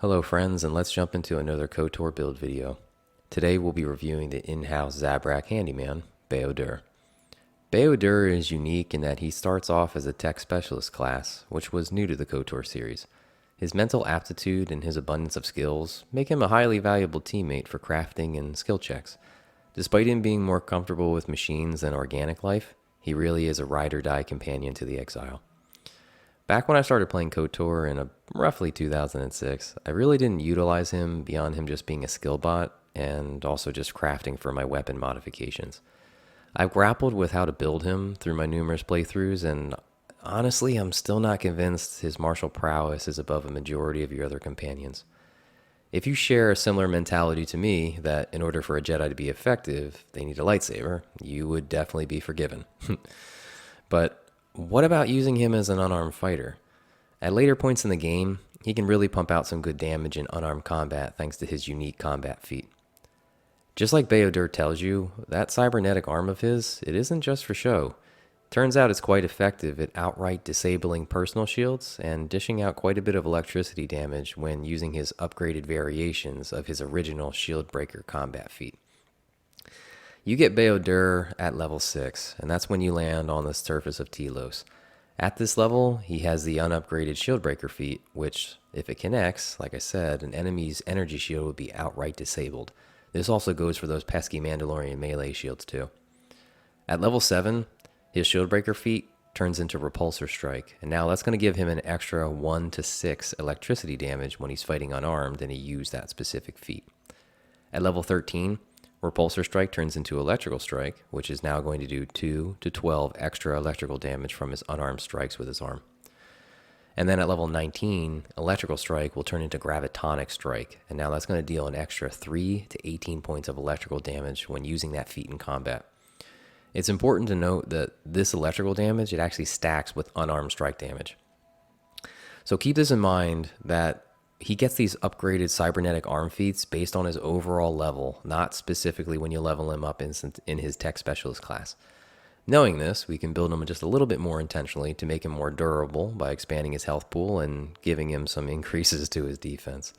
Hello friends, and let's jump into another Kotor build video. Today we'll be reviewing the in-house Zabrak handyman, Bao-Dur. Bao-Dur is unique in that he starts off as a tech specialist class, which was new to the Kotor series. His mental aptitude and his abundance of skills make him a highly valuable teammate for crafting and skill checks. Despite him being more comfortable with machines than organic life, he really is a ride-or-die companion to the Exile. Back when I started playing KOTOR in roughly 2006, I really didn't utilize him beyond him just being a skill bot and also just crafting for my weapon modifications. I've grappled with how to build him through my numerous playthroughs, and honestly, I'm still not convinced his martial prowess is above a majority of your other companions. If you share a similar mentality to me, that in order for a Jedi to be effective, they need a lightsaber, you would definitely be forgiven. But what about using him as an unarmed fighter? At later points in the game, he can really pump out some good damage in unarmed combat thanks to his unique combat feat. Just like Bao-Dur tells you, that cybernetic arm of his, it isn't just for show. Turns out it's quite effective at outright disabling personal shields and dishing out quite a bit of electricity damage when using his upgraded variations of his original shield breaker combat feat. You get Bao-Dur at level 6, and that's when you land on the surface of Telos. At this level, he has the unupgraded Shieldbreaker feat, which, if it connects, like I said, an enemy's energy shield would be outright disabled. This also goes for those pesky Mandalorian melee shields too. At level 7, his Shieldbreaker feat turns into Repulsor Strike, and now that's going to give him an extra 1 to 6 electricity damage when he's fighting unarmed and he used that specific feat. At level 13, Repulsor Strike turns into Electrical Strike, which is now going to do 2 to 12 extra electrical damage from his unarmed strikes with his arm. And then at level 19, Electrical Strike will turn into Gravitonic Strike, and now that's going to deal an extra 3 to 18 points of electrical damage when using that feat in combat. It's important to note that this electrical damage, it actually stacks with unarmed strike damage. So keep this in mind that he gets these upgraded cybernetic arm feats based on his overall level, not specifically when you level him up in his tech specialist class. Knowing this, we can build him just a little bit more intentionally to make him more durable by expanding his health pool and giving him some increases to his defense.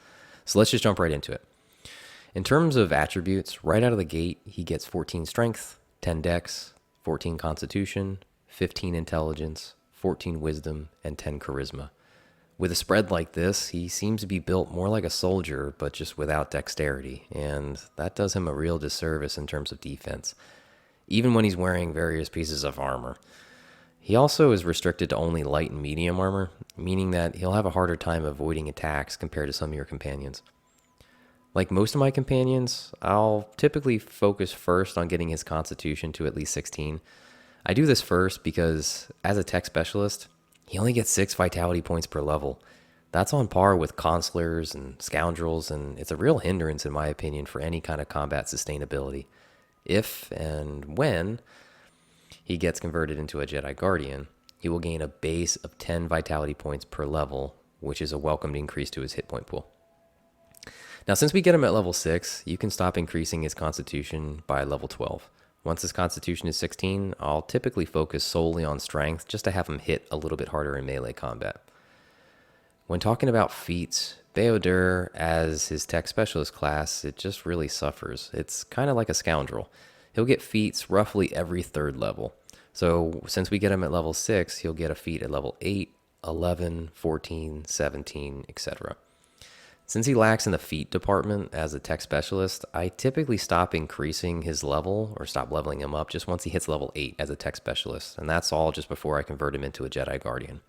So let's just jump right into it. In terms of attributes, right out of the gate, he gets 14 strength, 10 dex, 14 constitution, 15 intelligence, 14 wisdom, and 10 charisma. With a spread like this, he seems to be built more like a soldier, but just without dexterity, and that does him a real disservice in terms of defense, even when he's wearing various pieces of armor. He also is restricted to only light and medium armor, meaning that he'll have a harder time avoiding attacks compared to some of your companions. Like most of my companions, I'll typically focus first on getting his constitution to at least 16. I do this first because, as a tech specialist, he only gets 6 vitality points per level. That's on par with consulars and scoundrels, and it's a real hindrance, in my opinion, for any kind of combat sustainability. If and when he gets converted into a Jedi Guardian, he will gain a base of 10 vitality points per level, which is a welcomed increase to his hit point pool. Now, since we get him at level 6, you can stop increasing his constitution by level 12. Once his constitution is 16, I'll typically focus solely on strength just to have him hit a little bit harder in melee combat. When talking about feats, Bao-Dur as his tech specialist class, it just really suffers. It's kind of like a scoundrel. He'll get feats roughly every 3rd level. So since we get him at level 6, he'll get a feat at level 8, 11, 14, 17, etc. Since he lacks in the feat department as a tech specialist, I typically stop increasing his level or stop leveling him up just once he hits level 8 as a tech specialist, and that's all just before I convert him into a Jedi Guardian.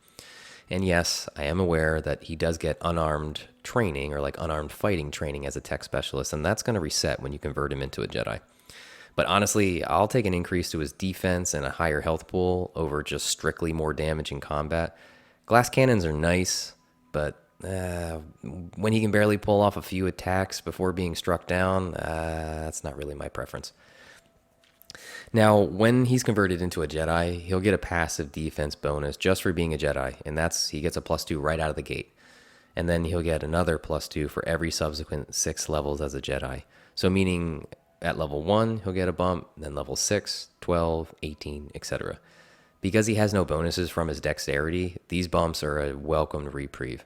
And yes, I am aware that he does get unarmed training or like unarmed fighting training as a tech specialist, and that's going to reset when you convert him into a Jedi. But honestly, I'll take an increase to his defense and a higher health pool over just strictly more damage in combat. Glass cannons are nice, but when he can barely pull off a few attacks before being struck down, that's not really my preference. Now, when he's converted into a Jedi, he'll get a passive defense bonus just for being a Jedi, and he gets a +2 right out of the gate. And then he'll get another +2 for every subsequent 6 levels as a Jedi. So meaning at level 1, he'll get a bump, then level 6, 12, 18, etc. Because he has no bonuses from his dexterity, these bumps are a welcomed reprieve.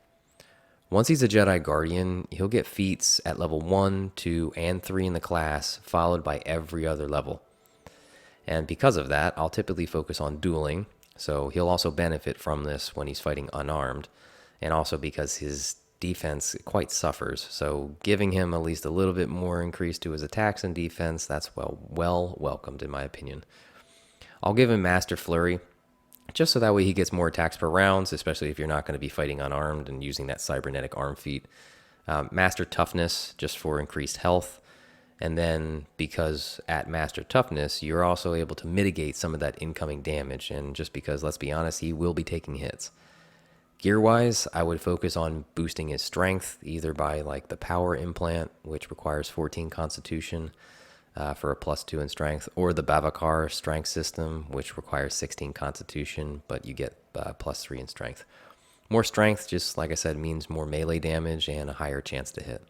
Once he's a Jedi Guardian, he'll get feats at level 1, 2, and 3 in the class, followed by every other level. And because of that, I'll typically focus on dueling, so he'll also benefit from this when he's fighting unarmed, and also because his defense quite suffers, so giving him at least a little bit more increase to his attacks and defense, that's well welcomed in my opinion. I'll give him Master Flurry, just so that way he gets more attacks per rounds, especially if you're not going to be fighting unarmed and using that cybernetic arm feat. Master Toughness, just for increased health. And then because at Master Toughness, you're also able to mitigate some of that incoming damage. And just because, let's be honest, he will be taking hits. Gear-wise, I would focus on boosting his strength, either by like the Power Implant, which requires 14 Constitution for a +2 in strength, or the Bavakar strength system, which requires 16 Constitution, but you get +3 in strength. More strength, just like I said, means more melee damage and a higher chance to hit.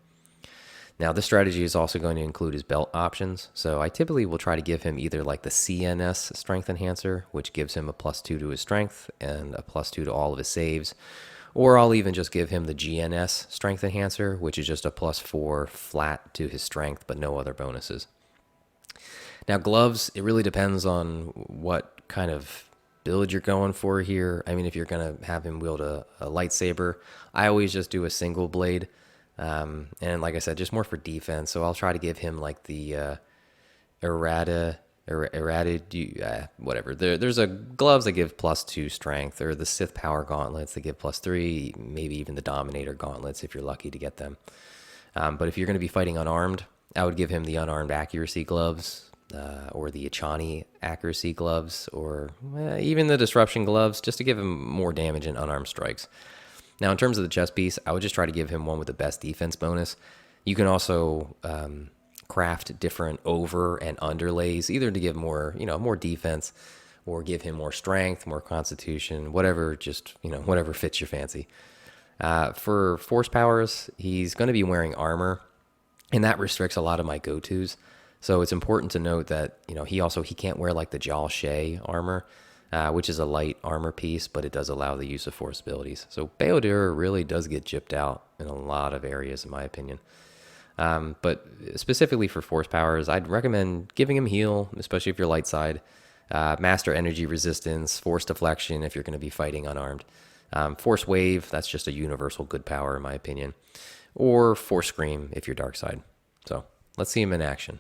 Now, this strategy is also going to include his belt options, so I typically will try to give him either like the CNS Strength Enhancer, which gives him a +2 to his strength and a +2 to all of his saves, or I'll even just give him the GNS Strength Enhancer, which is just a +4 flat to his strength, but no other bonuses. Now, gloves, it really depends on what kind of build you're going for here. I mean, if you're going to have him wield a lightsaber, I always just do a single blade. And like I said, just more for defense. So I'll try to give him like the whatever. There's a gloves that give +2 strength, or the Sith Power Gauntlets that give +3, maybe even the Dominator Gauntlets if you're lucky to get them. But if you're going to be fighting unarmed, I would give him the Unarmed Accuracy Gloves, or the Achani Accuracy Gloves, or even the Disruption Gloves, just to give him more damage in unarmed strikes. Now, in terms of the chest piece, I would just try to give him one with the best defense bonus. You can also craft different over and underlays, either to give more, more defense, or give him more strength, more constitution, whatever, whatever fits your fancy. For force powers, he's going to be wearing armor, and that restricts a lot of my go-tos. So it's important to note that, he can't wear like the Jal Shay armor, which is a light armor piece, but it does allow the use of force abilities. So Bao-Dur really does get gypped out in a lot of areas, in my opinion. But specifically for force powers, I'd recommend giving him heal, especially if you're light side. Master energy resistance, force deflection if you're going to be fighting unarmed. Force wave, that's just a universal good power, in my opinion. Or force scream if you're dark side. So let's see him in action.